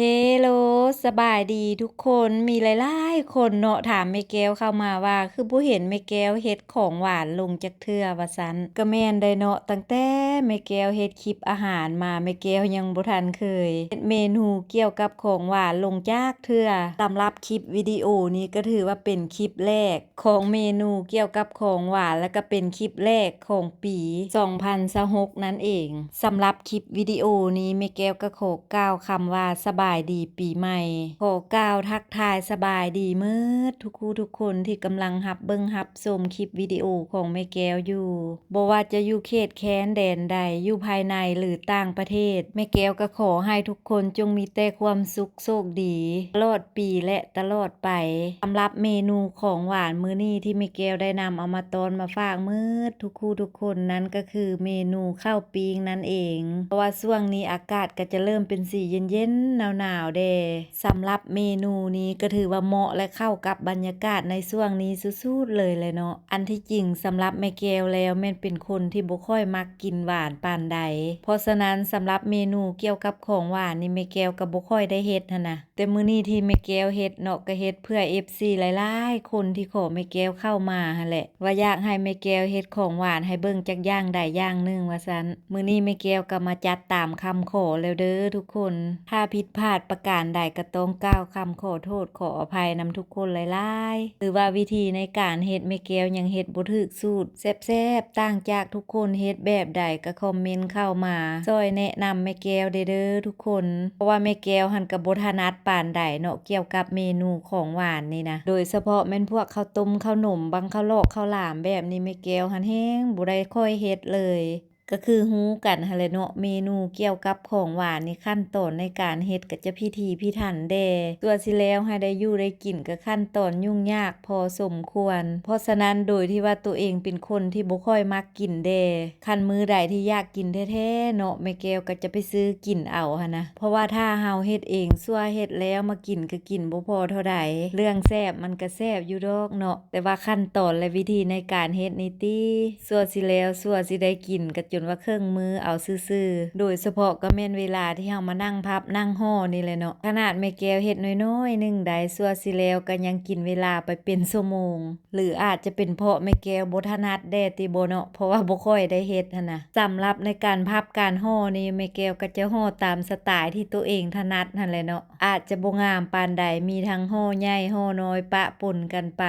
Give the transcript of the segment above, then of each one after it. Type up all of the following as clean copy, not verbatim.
เฮโลสบายดีทุกคนมีหลายๆคนเนาะถามแม่แก้วเข้ามาว่าคือบ่เห็นแม่แก้วเฮ็ดของหวานลงจักเทื่อว่าซั้นก็แม่นได้เนาะตั้งแต่แม่แก้วเฮ็ดคลิปอาหารมาแม่แก้วยังบ่ทันเคยเฮ็ดเมนูเกี่ยวกับของหวานลงจักเทื่อสำหรับคลิปวิดีโอนี้ก็ถือว่าเป็นคลิปแรกของเมนูเกี่ยวกับของหวานแล้วก็เป็นคลิปแรกของปี2026นั่นเองสำหรับคลิปวิดีโอนี้แม่แก้วก็ขอกล่าวคำว่าสบายดีปีใหม่ขอกล่าวทักทายสบายดีเมิดทุกคู่ทุกคนที่กำลังรับเบิ่งรับชมคลิปวิดีโอของแม่แก้วอยู่บ่ว่าจะอยู่เขตแคว้นแดนใดอยู่ภายในหรือต่างประเทศแม่แก้วก็ขอให้ทุกคนจงมีแต่ความสุขโชคดีตลอดปีและตลอดไปสำหรับเมนูของหวานมื้อนี้ที่แม่แก้วได้นำเอามาตอนมาฝากเมิดทุกคู่ทุกคนนั้นก็คือเมนูข้าวปิ้งนั่นเองเพราะว่าช่วงนี้อากาศก็จะเริ่มเป็นสีเย็นๆหนาวๆเด้สำหรับเมนูนี้ก็ถือว่าเหมาะและเข้ากับบรรยากาศในช่วงนี้สุดๆเลยแหละเนาะอันที่จริงสำหรับแม่แก้วแล้วแม่นเป็นคนที่บ่ค่อยมักกินหวานปานใดเพราะฉะนั้นสำหรับเมนูเกี่ยวกับของหวานนี่แม่แก้วก็บ่ค่อยได้เฮ็ดหั้นนะแต่มื้อนี้ที่แม่แก้วเฮ็ดเนาะก็เฮ็ดเพื่อ FC หลายๆคนที่ขอแม่แก้วเข้ามาหั่นแหละว่าอยากให้แม่แก้วเฮ็ดของหวานให้เบิ่งจักอย่างใดอย่างหนึ่งว่าซั่นมื้อนี้แม่แก้วก็มาจัดตามคำขอแล้วเด้อทุกคนถ้าผิดพลาดประการใดก็ต้องกล่าวคำขอโทษขออภัยนำทุกคนหลายๆหรือว่าวิธีในการเฮ็ดแม่แก้วยังเฮ็ดบ่ถูกสูตรแซ่บๆต่างจากทุกคนเฮ็ดแบบใดก็คอมเมนต์เข้ามาช่วยแนะนำแม่แก้วเด้อทุกคนเพราะว่าแม่แก้วหั้นก็บ่ถนัดปานใดเนาะเกี่ยวกับเมนูของหวานนี่นะโดยเฉพาะแม่นพวกข้าวต้มข้าวหนมบังข้าวลอกข้าวหลามแบบนี้แม่แก้วหั้นแฮงบ่ได้ค่อยเฮ็ดเลยก็คือฮู้กันหั่นแหละเนาะเมนูเกี่ยวกับของหวานนี่ขั้นตอนในการเฮ็ดก็จะพิถีพิถันแด่ตัวสิแล้วให้ได้อยู่ได้กินก็ขั้นตอนยุ่งยากพอสมควรเพราะฉะนั้นโดยที่ว่าตัวเองเป็นคนที่บ่ค่อยมักกินแด่คันมื้อใดที่อยากกินแท้ๆเนาะแม่แก้วก็จะไปซื้อกินเอาหั่นนะเพราะว่าถ้าเฮาเฮ็ดเองซั่วเฮ็ดแล้วมากินก็กินบ่พอเท่าใดเรื่องแซ่บมันก็แซ่บอยู่ดอกเนาะแต่ว่าขั้นตอนและวิธีในการเฮ็ดนี่ติซั่วสิแล้วซั่วสิได้กินก็จนว่าเครื่องมือเอาซื่อๆโดยเฉพาะก็แม่นเวลาที่เฮามานั่งพับนั่งห่อนี่แหละเนาะขนาดแม่แก้วเฮ็ดน้อยๆหนึ่งใดซั่วสิแล้วก็ยังกินเวลาไปเป็นชั่วโมงหรืออาจจะเป็นเพราะแม่แก้วบ่ถนัดแด่ติบ่เนาะเพราะว่าบ่ค่อยได้เฮ็ดหั่นน่ะสำหรับในการพับการห่อนี่แม่แก้วก็จะห่อตามสไตล์ที่ตัวเองถนัดนั่นแหละเนาะอาจจะบ่งามปานใดมีทั้งห่อใหญ่ห่อน้อยปะปนกันไป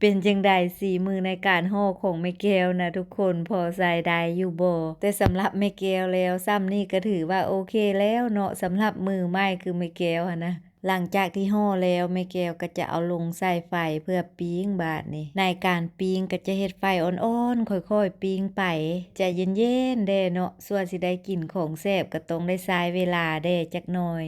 เป็นจังใดฝีมือในการห่อของแม่แก้วนะทุกคนพอใส่ได้อยู่บ่แต่สำหรับแม่แก้วแล้วซ้ำนี่ก็ถือว่าโอเคแล้วเนาะสำหรับมือใหม่คือแม่แก้วหั่นนะหลังจากที่ห่อแล้วแม่แก้วก็จะเอาลงใส่ไฟเพื่อปิ้งบาดนี้ในการปิ้งก็จะเฮ็ดไฟอ่อนๆค่อยๆปิ้งไปใจเย็นๆเด้เนาะส่วนสิได้กินของแซ่บก็ต้องได้ใช้เวลาเด้จักหน่อย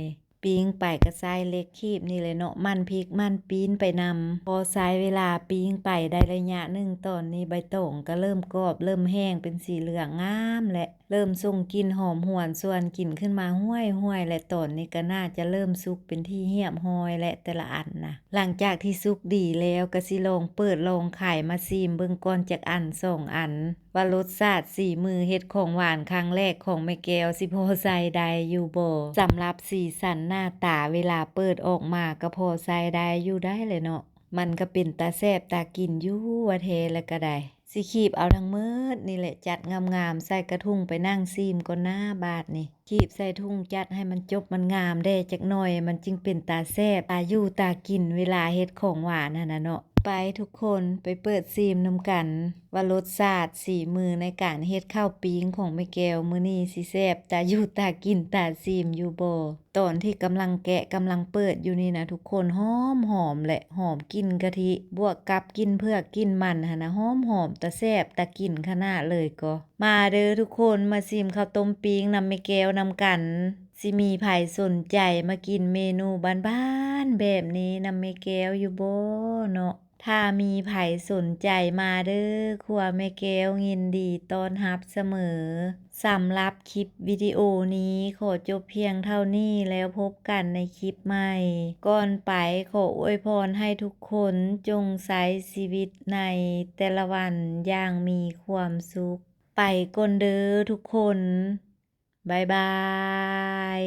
ปิ้งไปก็ใส่เล็กคีบนี่เลยเนาะมันพริกมันปีนไปนำพอใช้เวลาปิ้งไปได้ระยะหนึ่งตอนนี้ใบตองก็เริ่มกรอบเริ่มแห้งเป็นสีเหลืองงามและเริ่มส่งกลิ่นหอมหวนส่วนกลิ่นขึ้นมาห้วยๆและตอนนี้ก็น่าจะเริ่มสุกเป็นที่เหี่ยมห้อยและแต่ละอันนะหลังจากที่สุกดีแล้วก็สิลองเปิดลองไข่มาซิมเบิ่งก่อนจักอัน2อันว่ารสชาติสีมือเฮ็ดของหวานครั้งแรกของแม่แก้วสิพอใส่ได้อยู่บ่สำหรับสีสันหน้าตาเวลาเปิดออกมาก็พอใส่ได้อยู่ได้เลยเนาะมันก็เป็นตาแซ่บตากินอยู่ว่าแท้แล้วก็ได้สิคีบเอาทั้งหมดนี่แหละจัดงามๆใส่กระทุงไปนั่งซิมก่อนหน้าบาดนี่คีบใส่ถุงจัดให้มันจบมันงามได้จักหน่อยมันจึงเป็นตาแซ่บตาอยู่ตากินเวลาเฮ็ดของหวานหั่นน่ะเนาะไปทุกคนไปเปิดซิมนำกันว่ารสชาติสีมือในการเฮ็ดข้าวปิ้งของแม่แก้วมื้อนี้สิแซ่บตาอยู่ตากินตาซิมอยู่บ่ตอนที่กำลังแกะกำลังเปิดอยู่นี่นะทุกคนหอมและหอมกลิ่นกะทิบวกกับกลิ่นเผือกกลิ่นมันหั่นน่ะหอมตาแซ่บตากินขนาดเลยก็มาเด้อทุกคนมาซิมข้าวต้มปิ้งนำแม่แก้วนำกันสิมีไผสนใจมากินเมนูบ้านๆแบบนี้นำแม่แก้วอยู่บ่เนาะถ้ามีไผสนใจมาเด้อครัวแม่แก้วยินดีต้อนรับเสมอสำหรับคลิปวิดีโอนี้ขอจบเพียงเท่านี้แล้วพบกันในคลิปใหม่ก่อนไปขออวยพรให้ทุกคนจงใช้ชีวิตในแต่ละวันอย่างมีความสุขไปก่อนเด้อทุกคนบ๊ายบาย